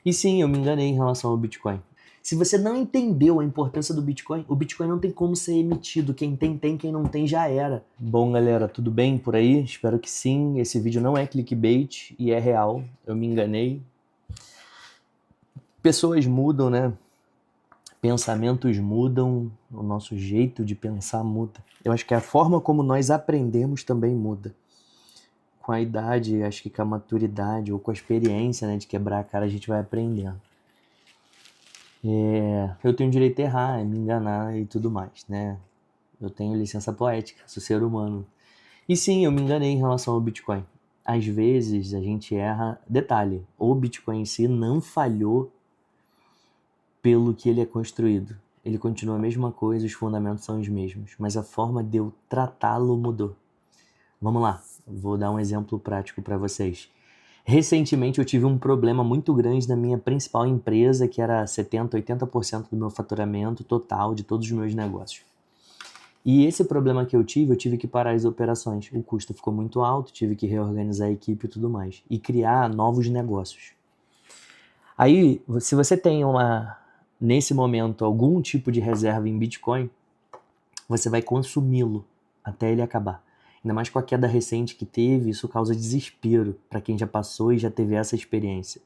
E sim, eu me enganei em relação ao Bitcoin. Se você não entendeu a importância do Bitcoin, o Bitcoin não tem como ser emitido. Quem tem, tem. Quem não tem, já era. Bom, galera, tudo bem por aí? Espero que sim. Esse vídeo não é clickbait e é real. Eu me enganei. Pessoas mudam, né? Pensamentos mudam. O nosso jeito de pensar muda. Eu acho que a forma como nós aprendemos também muda. Com a idade, acho que com a maturidade ou com a experiência, né, de quebrar a cara, a gente vai aprendendo. Eu tenho direito a errar, a me enganar e tudo mais, né? Eu tenho licença poética, sou ser humano. E sim, eu me enganei em relação ao Bitcoin. Às vezes a gente erra. Detalhe, o Bitcoin em si não falhou pelo que ele é construído. Ele continua a mesma coisa, os fundamentos são os mesmos, mas a forma de eu tratá-lo mudou. Vamos lá, vou dar um exemplo prático para vocês. Recentemente eu tive um problema muito grande na minha principal empresa, que era 70, 80% do meu faturamento total de todos os meus negócios. E esse problema que eu tive que parar as operações. O custo ficou muito alto, tive que reorganizar a equipe e tudo mais. E criar novos negócios. Aí, se você tem nesse momento, algum tipo de reserva em Bitcoin, você vai consumi-lo até ele acabar. Ainda mais com a queda recente que teve, isso causa desespero para quem já passou e já teve essa experiência.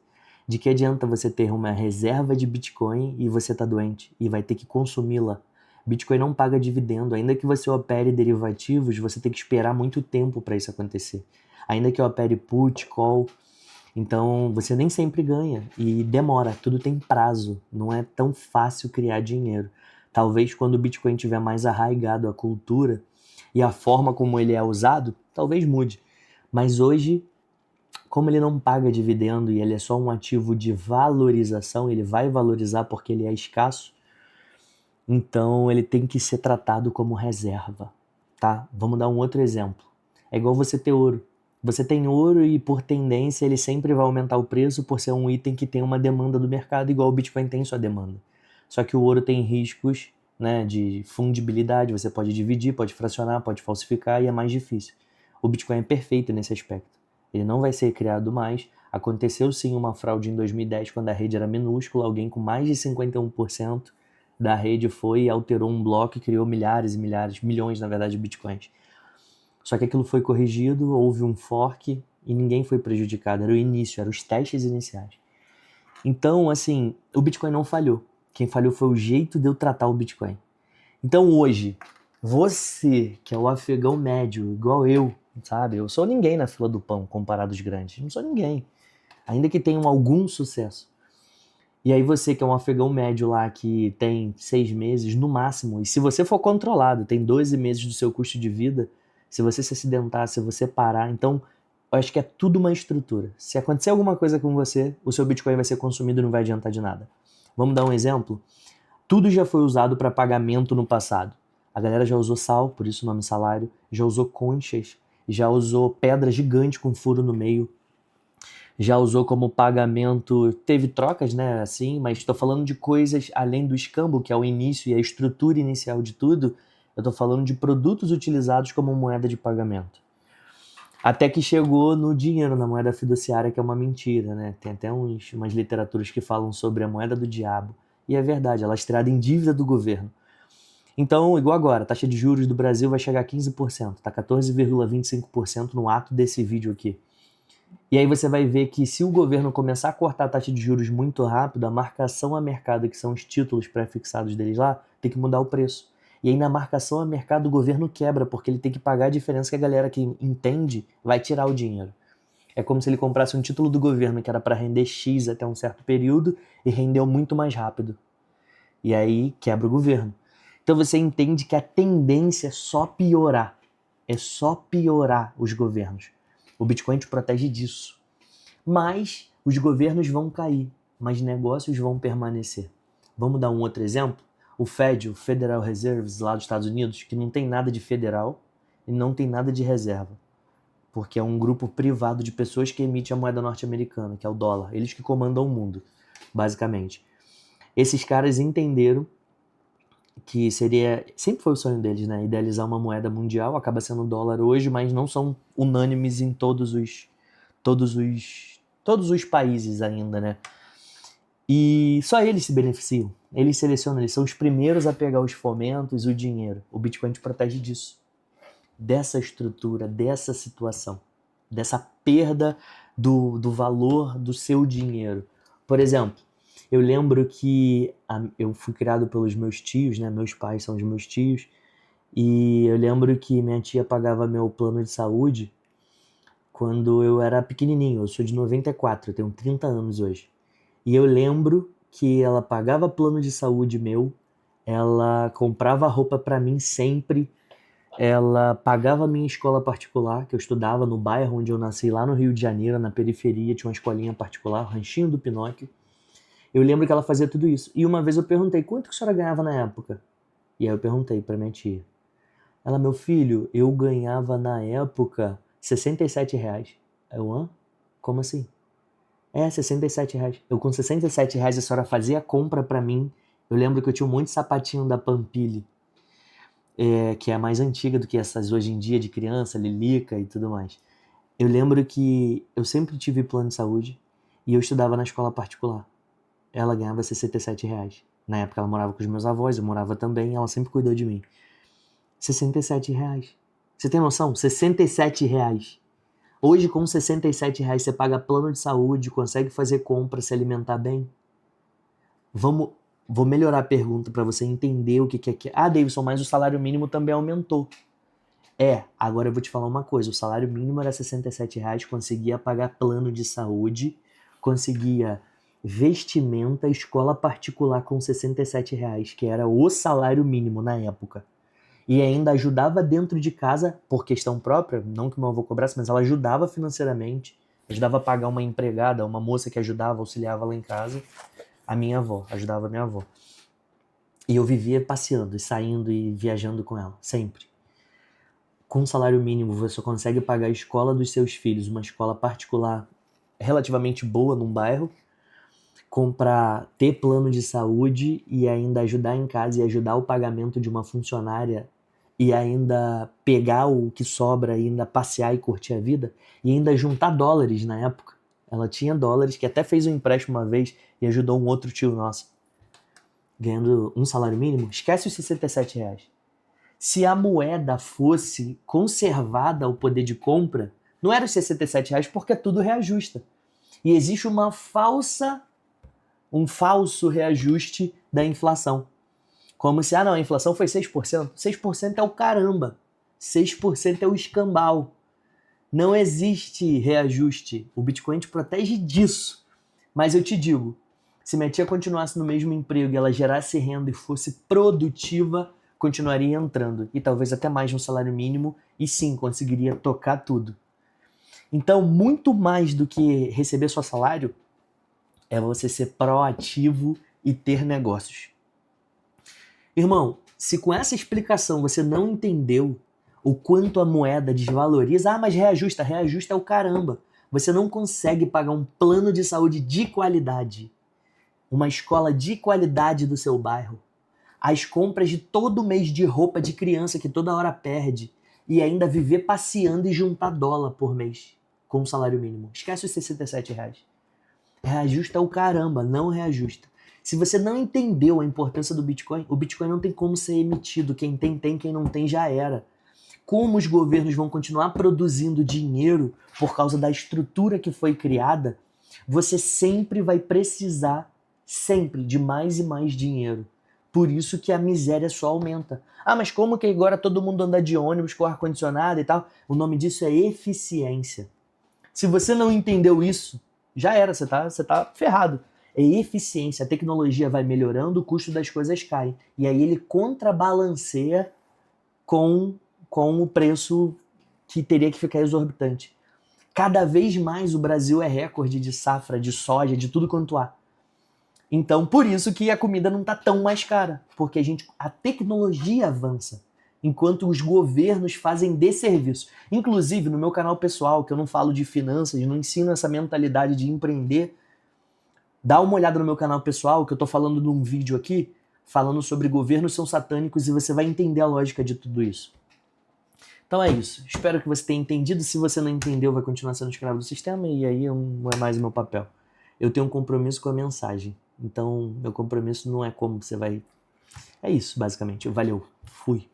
De que adianta você ter uma reserva de Bitcoin e você tá doente e vai ter que consumi-la? Bitcoin não paga dividendo, ainda que você opere derivativos, você tem que esperar muito tempo para isso acontecer. Ainda que opere put, call, então você nem sempre ganha e demora, tudo tem prazo, não é tão fácil criar dinheiro. Talvez quando o Bitcoin tiver mais arraigado à cultura e a forma como ele é usado, talvez mude. Mas hoje, como ele não paga dividendo e ele é só um ativo de valorização, ele vai valorizar porque ele é escasso, então ele tem que ser tratado como reserva, tá? Vamos dar um outro exemplo. É igual você ter ouro. Você tem ouro e por tendência ele sempre vai aumentar o preço por ser um item que tem uma demanda do mercado, igual o Bitcoin tem sua demanda. Só que o ouro tem riscos, né, de fundibilidade, você pode dividir, pode fracionar, pode falsificar e é mais difícil. O Bitcoin é perfeito nesse aspecto. Ele não vai ser criado mais. Aconteceu sim uma fraude em 2010 quando a rede era minúscula, alguém com mais de 51% da rede foi e alterou um bloco e criou milhares e milhares, milhões na verdade de bitcoins. Só que aquilo foi corrigido, houve um fork e ninguém foi prejudicado. Era o início, eram os testes iniciais. Então, assim, o Bitcoin não falhou. Quem falhou foi o jeito de eu tratar o Bitcoin. Então hoje, você que é o afegão médio, igual eu, sabe? Eu sou ninguém na fila do pão comparado aos grandes. Não sou ninguém. Ainda que tenham algum sucesso. E aí você que é um afegão médio lá que tem 6 meses no máximo, e se você for controlado, tem 12 meses do seu custo de vida, se você se acidentar, se você parar, então eu acho que é tudo uma estrutura. Se acontecer alguma coisa com você, o seu Bitcoin vai ser consumido e não vai adiantar de nada. Vamos dar um exemplo? Tudo já foi usado para pagamento no passado. A galera já usou sal, por isso o nome salário, já usou conchas, já usou pedra gigante com furo no meio, já usou como pagamento, teve trocas, né, assim, mas estou falando de coisas além do escambo, que é o início e a estrutura inicial de tudo, eu estou falando de produtos utilizados como moeda de pagamento. Até que chegou no dinheiro, na moeda fiduciária, que é uma mentira, né? Tem até umas literaturas que falam sobre a moeda do diabo. E é verdade, ela é lastreada em dívida do governo. Então, igual agora, a taxa de juros do Brasil vai chegar a 15%, tá 14,25% no ato desse vídeo aqui. E aí você vai ver que se o governo começar a cortar a taxa de juros muito rápido, a marcação a mercado, que são os títulos pré-fixados deles lá, tem que mudar o preço. E aí na marcação a mercado o governo quebra, porque ele tem que pagar a diferença que a galera que entende vai tirar o dinheiro. É como se ele comprasse um título do governo que era para render X até um certo período e rendeu muito mais rápido. E aí quebra o governo. Então você entende que a tendência é só piorar. É só piorar os governos. O Bitcoin te protege disso. Mas os governos vão cair, mas negócios vão permanecer. Vamos dar um outro exemplo? O Fed, o Federal Reserve lá dos Estados Unidos, que não tem nada de federal e não tem nada de reserva, porque é um grupo privado de pessoas que emite a moeda norte-americana, que é o dólar. Eles que comandam o mundo, basicamente. Esses caras entenderam que sempre foi o sonho deles, né? Idealizar uma moeda mundial, acaba sendo o dólar hoje, mas não são unânimes em todos os países ainda, né? E só eles se beneficiam. Eles selecionam, eles são os primeiros a pegar os fomentos, o dinheiro. O Bitcoin te protege disso. Dessa estrutura, dessa situação. Dessa perda do valor do seu dinheiro. Por exemplo, eu lembro que eu fui criado pelos meus tios, né? Meus pais são os meus tios. E eu lembro que minha tia pagava meu plano de saúde quando eu era pequenininho. Eu sou de 94, eu tenho 30 anos hoje. E eu lembro que ela pagava plano de saúde meu, ela comprava roupa pra mim sempre, ela pagava a minha escola particular, que eu estudava no bairro onde eu nasci, lá no Rio de Janeiro, na periferia, tinha uma escolinha particular, Ranchinho do Pinóquio. Eu lembro que ela fazia tudo isso. E uma vez eu perguntei, quanto que a senhora ganhava na época? E aí eu perguntei pra minha tia. Ela, meu filho, eu ganhava na época R$ 67. Eu, hã? Como assim? É, R$ 67. Eu com R$ 67 a senhora fazia compra pra mim. Eu lembro que eu tinha um monte de sapatinho da Pampili, que é a mais antiga do que essas hoje em dia de criança, Lilica e tudo mais. Eu lembro que eu sempre tive plano de saúde e eu estudava na escola particular. Ela ganhava R$ 67. Na época ela morava com os meus avós, eu morava também, ela sempre cuidou de mim. R$ 67. Você tem noção? R$ 67. Hoje, com R$ 67, você paga plano de saúde, consegue fazer compra, se alimentar bem? Vou melhorar a pergunta para você entender o que é que... Ah, Davidson, mas o salário mínimo também aumentou. Agora eu vou te falar uma coisa. O salário mínimo era R$ 67, conseguia pagar plano de saúde, conseguia vestimenta, escola particular com R$ 67, que era o salário mínimo na época. E ainda ajudava dentro de casa, por questão própria, não que meu avô cobrasse, mas ela ajudava financeiramente, ajudava a pagar uma empregada, uma moça que ajudava, auxiliava lá em casa, a minha avó, ajudava a minha avó. E eu vivia passeando, e saindo e viajando com ela, sempre. Com salário mínimo, você consegue pagar a escola dos seus filhos, uma escola particular relativamente boa num bairro, comprar, ter plano de saúde e ainda ajudar em casa e ajudar o pagamento de uma funcionária e ainda pegar o que sobra e ainda passear e curtir a vida e ainda juntar dólares na época. Ela tinha dólares, que até fez um empréstimo uma vez e ajudou um outro tio nosso, ganhando um salário mínimo. Esquece os R$ 67. Se a moeda fosse conservada ao poder de compra, não era os R$ 67 porque tudo reajusta. E existe um falso reajuste da inflação. Como se, não, a inflação foi 6%. 6% é o caramba. 6% é o escambau. Não existe reajuste. O Bitcoin te protege disso. Mas eu te digo, se minha tia continuasse no mesmo emprego e ela gerasse renda e fosse produtiva, continuaria entrando. E talvez até mais de um salário mínimo. E sim, conseguiria tocar tudo. Então, muito mais do que receber seu salário, é você ser proativo e ter negócios. Irmão, se com essa explicação você não entendeu o quanto a moeda desvaloriza, mas reajusta é o caramba. Você não consegue pagar um plano de saúde de qualidade, uma escola de qualidade do seu bairro, as compras de todo mês de roupa de criança que toda hora perde e ainda viver passeando e juntar dólar por mês com o salário mínimo. Esquece os R$ 67. Reajusta o caramba, não reajusta. Se você não entendeu a importância do Bitcoin, o Bitcoin não tem como ser emitido. Quem tem, quem não tem, já era. Como os governos vão continuar produzindo dinheiro por causa da estrutura que foi criada, você sempre vai precisar, sempre, de mais e mais dinheiro. Por isso que a miséria só aumenta. Mas como que agora todo mundo anda de ônibus com ar-condicionado e tal? O nome disso é eficiência. Se você não entendeu isso, já era, você tá ferrado. É eficiência, a tecnologia vai melhorando, o custo das coisas cai. E aí ele contrabalanceia com o preço que teria que ficar exorbitante. Cada vez mais o Brasil é recorde de safra, de soja, de tudo quanto há. Então, por isso que a comida não tá tão mais cara, porque a tecnologia avança, enquanto os governos fazem desserviço. Inclusive, no meu canal pessoal, que eu não falo de finanças, não ensino essa mentalidade de empreender, dá uma olhada no meu canal pessoal, que eu tô falando num vídeo aqui, falando sobre governos são satânicos e você vai entender a lógica de tudo isso. Então é isso. Espero que você tenha entendido. Se você não entendeu, vai continuar sendo escravo do sistema e aí não é mais o meu papel. Eu tenho um compromisso com a mensagem. Então, meu compromisso não é como você vai. É isso, basicamente. Valeu, fui.